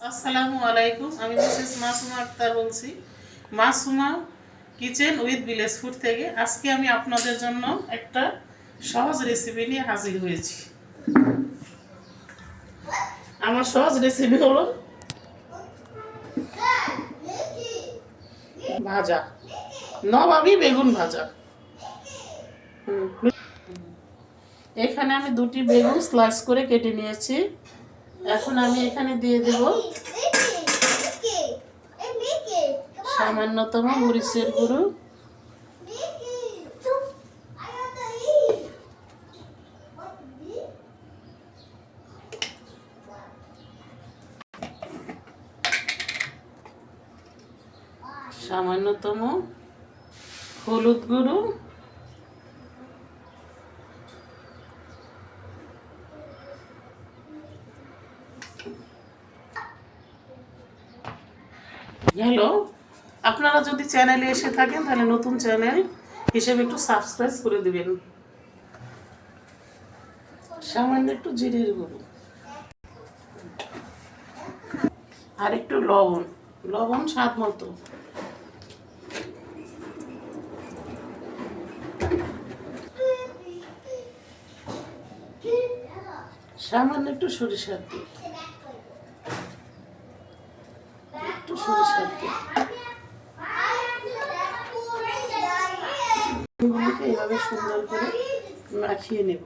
আসসালামু আলাইকুম। আমি মিসেস মাসুমা আক্তার বলছি, Masuma kitchen with village food থেকে। আজকে আমি আপনাদের জন্য একটা সহজ রেসিপি নিয়ে হাজির হয়েছি। আমার সহজ রেসিপি হলো ভাজা, নবাবী বেগুন ভাজা। এখানে আমি দুটি বেগুন স্লাইস করে কেটে নিয়েছি। এখন আমি এখানে দিয়ে দেব সামান্যতম মরিচের গুঁড়ো, সামান্যতম হলুদ গুঁড়ো, হ্যালো, আপনারা যদি চ্যানেলে এসে থাকেন তাহলে নতুন চ্যানেল হিসেবে একটু সাবস্ক্রাইব করে দিবেন। সামান্য একটু জিরের গুঁড়ো আর একটু লবণ স্বাদ মতো। সামান্য একটু সরিষার তেল, এগুলোকে এইভাবে সুন্দর করে মাখিয়ে নেব।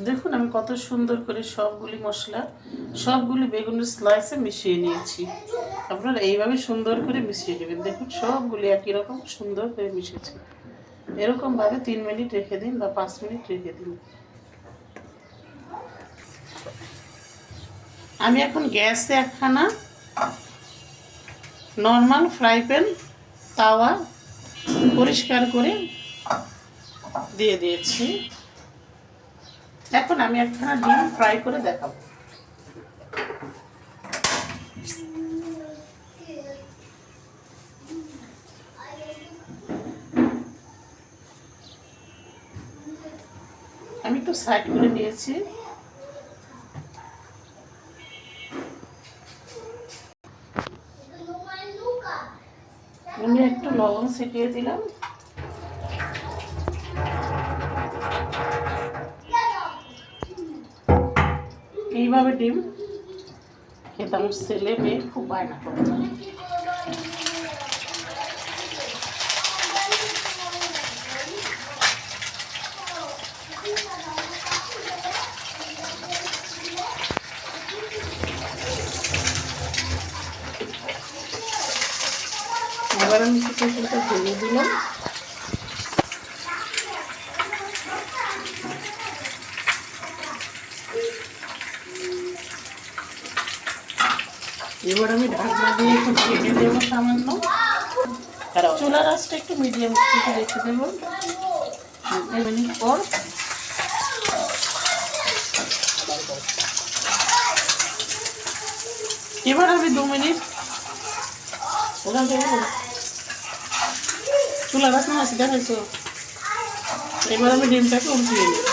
দেখুন আমি কত সুন্দর করে সবগুলি বেগুনের স্লাইসে মিশিয়ে নিয়েছি। আপনারা এইভাবে সুন্দর করে মিশিয়ে নেবেন। দেখুন সবগুলি একই রকম সুন্দর করে মিশেছে। এরকমভাবে 3 মিনিট রেখে দিন বা 5 মিনিট রেখে দিন। আমি এখন গ্যাসে একখানা নর্মাল ফ্রাই প্যান তাওয়া পরিষ্কার করে দিয়ে দিয়েছি। এখন আমি একখানা ডিম ফ্রাই করে দেখাবো। আমি একটু সাইড করে নিয়েছি। আমি একটু লবণ ছিটিয়ে দিলাম। এইভাবে ডিম খেতে আমার ছেলে মেয়ে খুব বায়না করে। এবার আমি কিছুটা ভেঙে দিলাম। এবার আমি ঢাকনা দিয়ে একটু ঢেকে দেবো সামান্য। চুলার আঁচটা একটু মিডিয়াম থেকে রেখে দেবো। 1 মিনিট পর এবার আমি 2 মিনিট ওখান থেকে চুলা রাখনা আছে দেখাইছো। এবার আমি ডিমটাকে উল্টিয়ে নিই।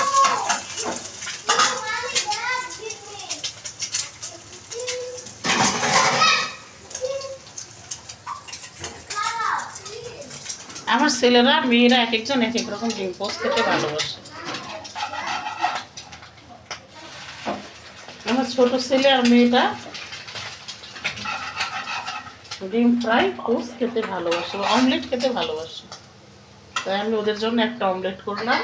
আমার ছেলেরা মেয়েরা এক একজন এক এক রকম ডিম পোস্ট খেতে ভালোবাসে। আমার ছোট ছেলে আর মেয়েটা ডিম ফ্রাই পোস্ট খেতে ভালোবাসে, অমলেট খেতে ভালোবাসে। তাই আমি ওদের জন্য একটা অমলেট করলাম।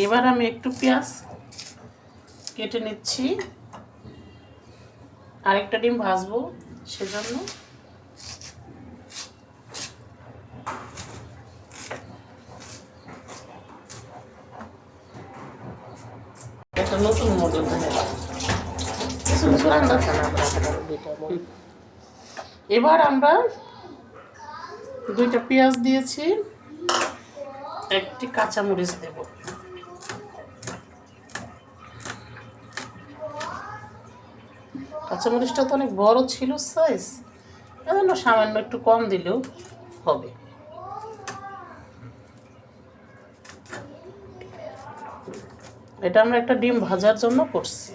এবার আমি একটু পেঁয়াজ কেটে নিচ্ছি, আরেকটা ডিম ভাজবো সেজন্য। একটা নতুন মডেল এবার আমরা 2টা পেঁয়াজ দিয়েছি, একটি কাঁচামরিচ দেব। কাঁচামরিচটা তো অনেক বড় ছিল সাইজ, এজন্য সামান্য একটু কম দিলেও হবে। এটা আমরা একটা ডিম ভাজার জন্য করছি।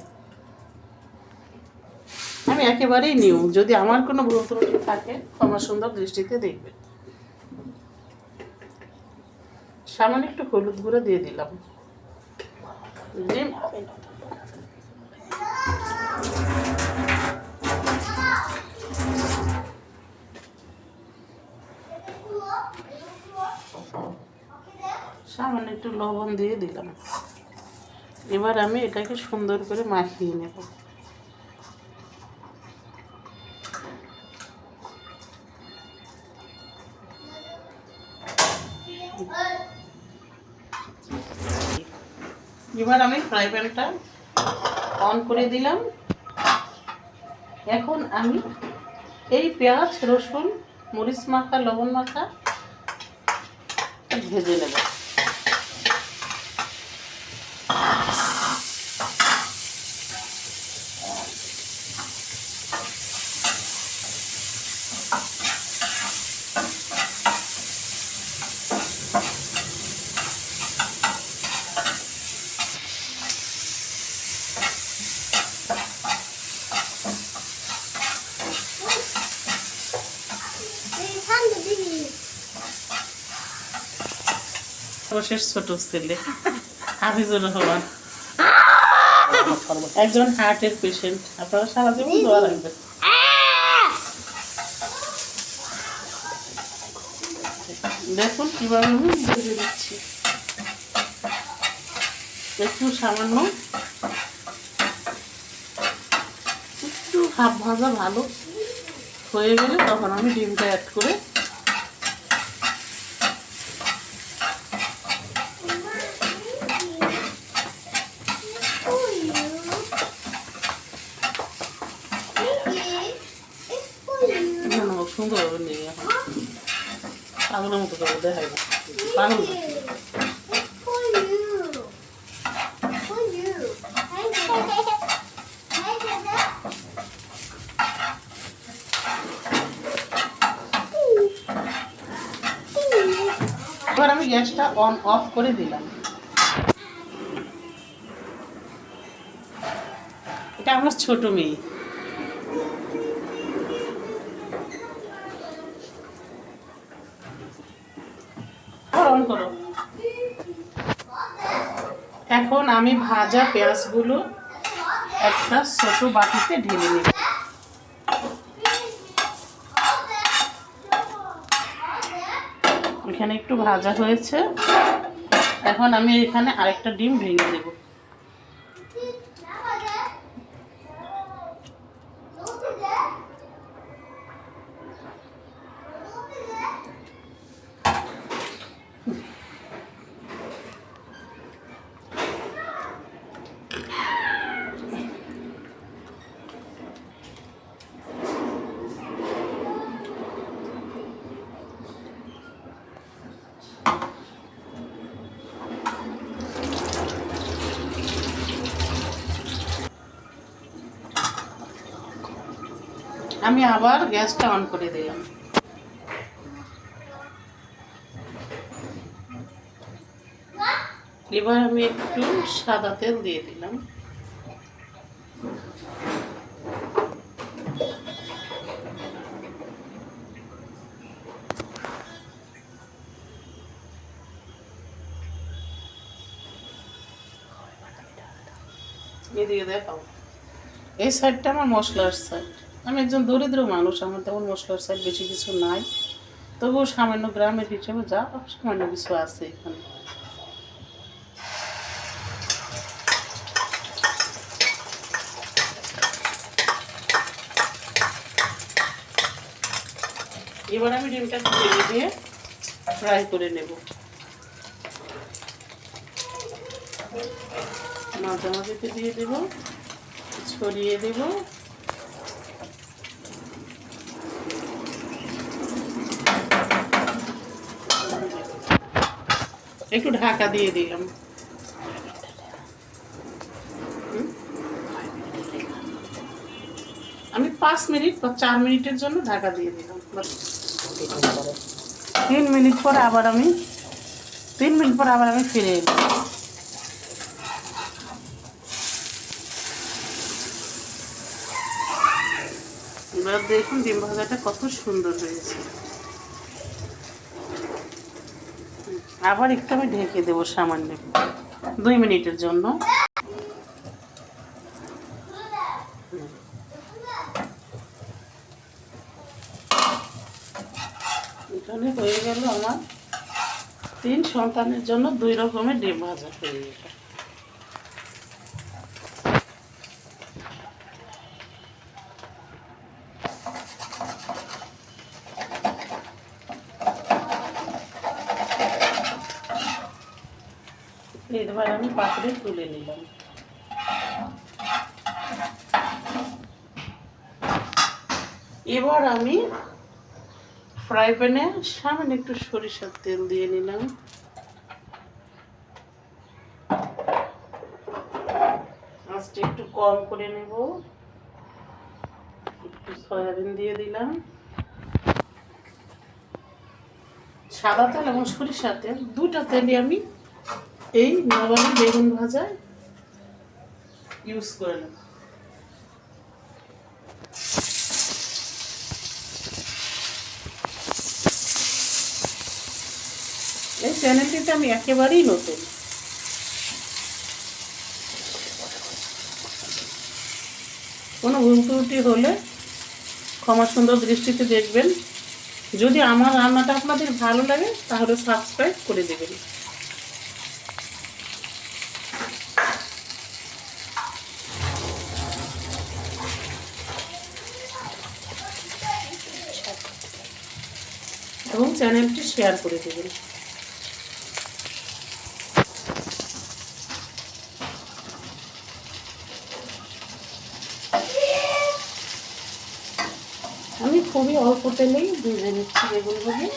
আমি একেবারেই নিউ, যদি আমার কোনো ভুল ত্রুটি থাকে ক্ষমা সুন্দর দৃষ্টিতে দেখবেন। সামান্য একটু হলুদ গুঁড়ো দিয়ে দিলাম। ডিম সামান্য একটু লবণ দিয়ে দিলাম। এবার আমি এটাকে সুন্দর করে মাখিয়ে নেব। এবার আমি ফ্রাই প্যানটা অন করে দিলাম। এখন আমি এই পেঁয়াজ, রসুন, মরিচ মাখা, লবণ মাখা ভেজে নেব। শেষ ছোট ছেলে হাফিজুর রহমান, একজন হার্টের পেশেন্ট। আপনারা সারা জীবন দোয়া রাখবেন। দেখুন কিভাবে আমি ভেজে দিচ্ছি। একটু সামান্য একটু হাফ ভাজা ভালো হয়ে গেলে তখন আমি ডিমটা অ্যাড করে সুন্দরভাবে নিয়ে এখন পাগলের মতো করে দেখাই পাগল। এবার আমি গ্যাসটা অন অফ করে দিলাম। এটা আমার ছোট মেয়ে। অন করো। এখন আমি ভাজা পেঁয়াজগুলো একটা ছোট বাটিতে ঢেলে নিই। এখানে একটু ভাজা হয়েছে, এখন আমি এখানে আরেকটা ডিম ভেঙে দেব। আমি আবার গ্যাসটা অন করে দিলাম। এবার আমি একটু সাদা তেল দিয়ে দিলাম। এদিকে দেখাও, এই সাইডটা আমার মশলার সাইড। আমি একজন দরিদ্র মানুষ, আমার তেমন মশলার সাইড বেশি কিছু নাই, তবুও সামান্য গ্রামের হিসেবে যা সামান্য কিছু আছে এখানে। এবার আমি ডিমটা ঢেলে দিয়ে ফ্রাই করে নেব। মাঝামাঝিতে দিয়ে দেব, ছড়িয়ে দেব। একটু ঢাকা দিয়ে দিলাম। আমি 5 মিনিট বা 4 মিনিটের জন্য ঢাকা দিয়ে দিলাম। 3 মিনিট পর আবার আমি ফিরে এলাম। এবার দেখুন ডিম ভাজাটা কত সুন্দর হয়েছে। আবার একটু আমি ঢেকে দেবো সামান্য 2 মিনিটের জন্য। এখানে হয়ে গেল আমার 3 সন্তানের জন্য 2 রকমের ডিম ভাজা হয়ে গেল। এবার আমি পাত্রে তুলে নিলাম। এবার আমি ফ্রাই প্যানে সামান্য একটু সরিষার তেল দিয়ে নিলাম। আঁচটা একটু কম করে নেব। একটু সয়াবিন দিয়ে দিলাম। সাদা তেল এবং সরিষার তেল দুটো তেলই আমি এই নরমালি বেগুন ভাজায় ইউজ করে নেব। এই চ্যানেলটিতে আমি একেবারেই নতুন। কোনো ভুল ত্রুটি হলে ক্ষমা সুন্দর দৃষ্টিতে দেখবেন। যদি আমার রান্নাটা আপনাদের ভালো লাগে তাহলে সাবস্ক্রাইব করে দেবেন। এবং চ্যানেলটি শেয়ার করে দেবেন। আমি খুবই অল্প তেলেই ভেজে নিচ্ছি বেগুনগুলি।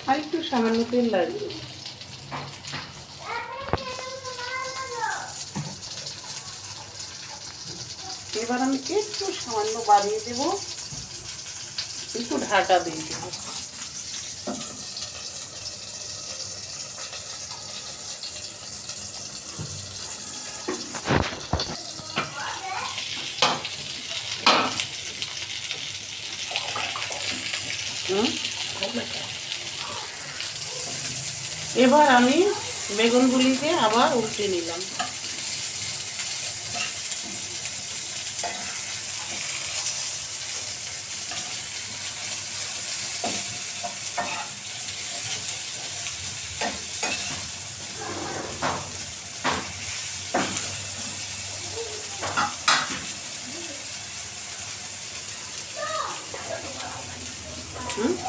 আর একটু সামান্য তেল লাগবে। এবার আমি একটু সামান্য বাড়িয়ে দেব, একটু ঢাকা দিয়ে দেব। এবার আমি বেগুনগুলিকে আবার উল্টে নিলাম।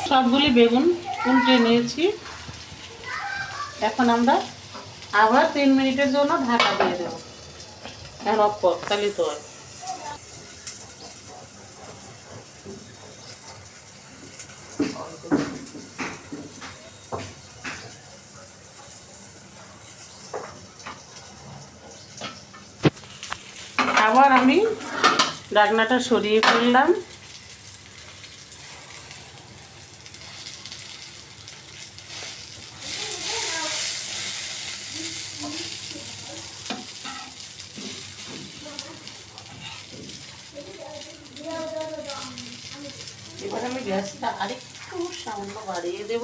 সবগুলি বেগুন উল্টে নিয়েছি। এখন আমরা আবার 3 মিনিটের জন্য ঢাকা দিয়ে দেবো। এখন অফ কর, তাহলে তো হয়। আবার আমি ঢাকনাটা সরিয়ে ফেললাম। এবার আমি গ্যাসটা আরেকটু সামান্য বাড়িয়ে দেব।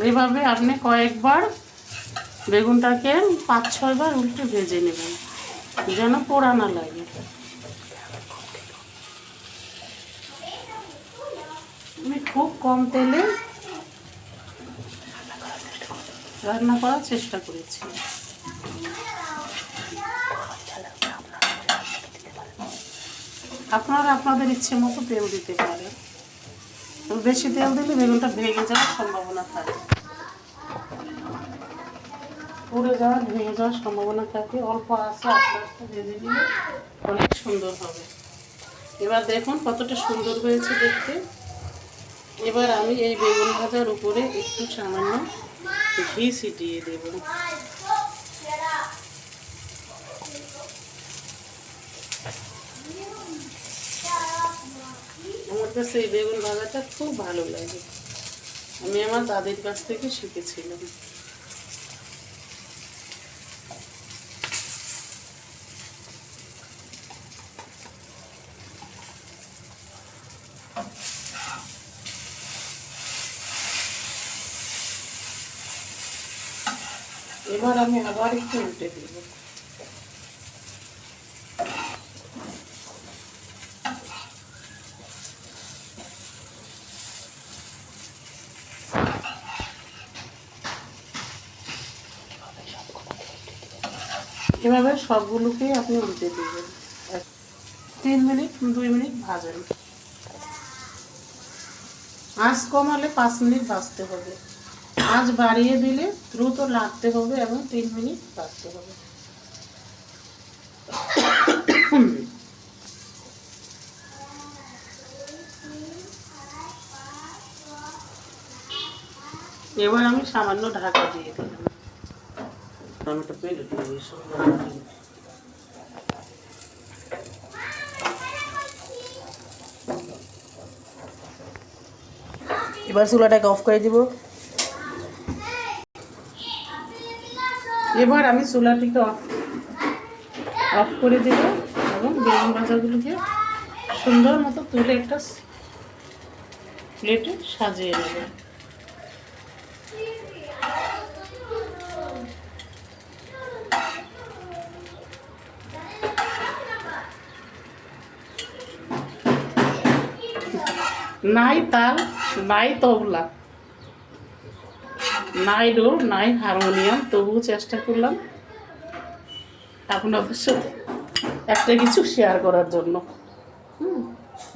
এভাবে আপনি কয়েকবার বেগুনটাকে 5-6 বার উল্টে ভেজে নেবেন যেন পোড়া না লাগে। খুব কম তেলে রান্না করার চেষ্টা করেছি। আপনারা আপনাদের ইচ্ছে মতো তেল দিতে পারেন। বেশি তেল দিলে বেগুনটা ভেঙে যাওয়ার সম্ভাবনা থাকে, পুড়ে যাওয়ার ভেঙে যাওয়ার সম্ভাবনা থাকে। অল্প আছে আস্তে আস্তে ভেজে দিলে অনেক সুন্দর হবে। এবার দেখুন কতটা সুন্দর হয়েছে দেখতে। এবার আমি এই বেগুন ভাজার উপরে একটু সামান্য ঘি ছিটিয়ে দেব। আমার কাছে এই বেগুন ভাজাটা খুব ভালো লাগে, আমি আমার দাদির কাছ থেকে শিখেছিলাম। এবার আমি আবার একটু উল্টে দেব। এভাবে সবগুলোকেই আপনি উল্টে দেবেন। 3 মিনিট 2 মিনিট ভাজেন। আঁচ কমালে 5 মিনিট ভাজতে হবে, আঁচ বাড়িয়ে দিলে দ্রুত নাড়তে হবে এবং 3 মিনিট ভাজতে হবে। এবার আমি সামান্য ঢাকা দিয়ে দিলাম। টমেটো পেলে এবার চুলাটাকে অফ করে দিব। এবার আমি চুলাটিকে অফ করে দেব এবং বেগুন ভাজাগুলোকে সুন্দর মতো তুলে একটা প্লেটে সাজিয়ে নেব। নাই তাল, নাই তবলা, নাই ডোল, নাই হারমোনিয়াম, তবুও চেষ্টা করলাম আপনাদের সাথে একটা কিছু শেয়ার করার জন্য।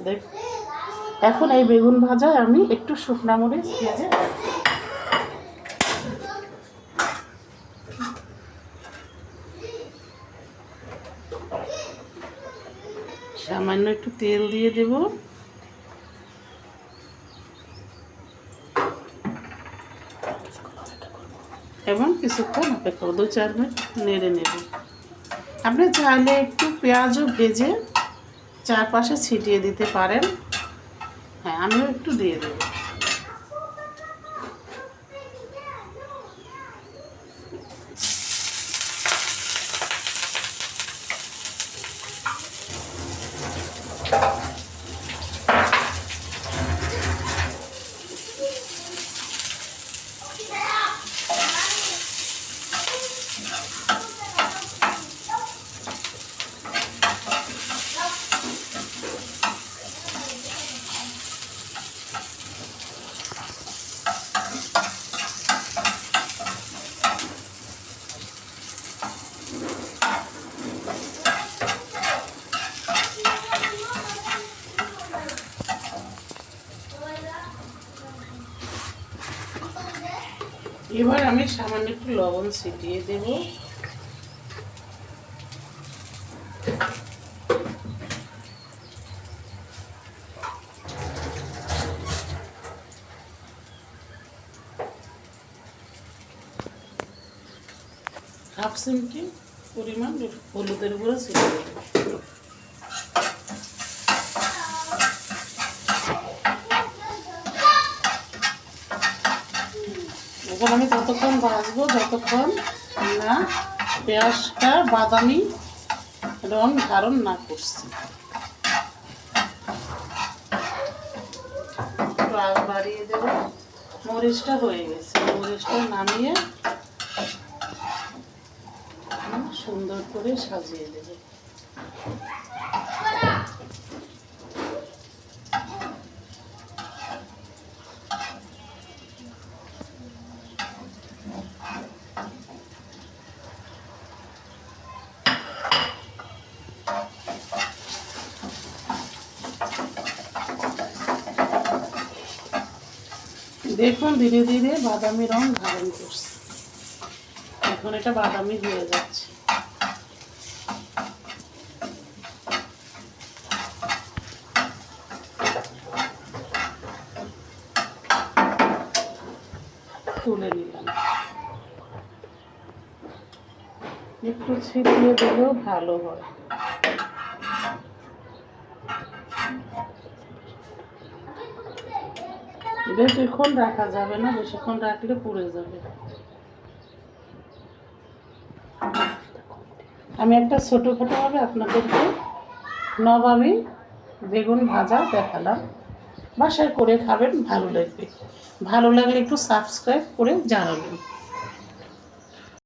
দেখ, এখন এই বেগুন ভাজায় আমি একটু শুকনা মরিচ ভেজে সামান্য একটু তেল দিয়ে দেব এবং কিছুক্ষণ অপেক্ষা 2-4 মিনিট নেড়ে নেব। আপনি চাইলে একটু পেঁয়াজও ভেজে চারপাশে ছিটিয়ে দিতে পারেন। হ্যাঁ, আমিও একটু দিয়ে দেব। এবার আমি সামান্য একটু লবণ ছিটিয়ে দেব। হাফ চিমটি পরিমাণ হলুদের গুঁড়ো ছিটিয়ে দেব। এখন আমি ততক্ষণ ভাজবো যতক্ষণ না পেঁয়াজটা বাদামি রং ধারণ না করছে। আগ বাড়িয়ে দেব। মরিচটা হয়ে গেছে, মরিচটা নামিয়ে সুন্দর করে সাজিয়ে দেব। দেখুন ধীরে ধীরে বাদামি রং ধারণ করছে। এখন এটা বাদামি হয়ে যাচ্ছে। তুলে নিলাম। একটু ছিটিয়ে দিলেও ভালো হয়। বেশিক্ষণ রাখা যাবে না, বেশিক্ষণ রাখলে পুড়ে যাবে। আমি একটা ছোটোখাটোভাবে আপনাদেরকে নবাবী বেগুন ভাজা দেখালাম। বাসায় করে খাবেন, ভালো লাগবে। ভালো লাগলে একটু সাবস্ক্রাইব করে জানাবেন।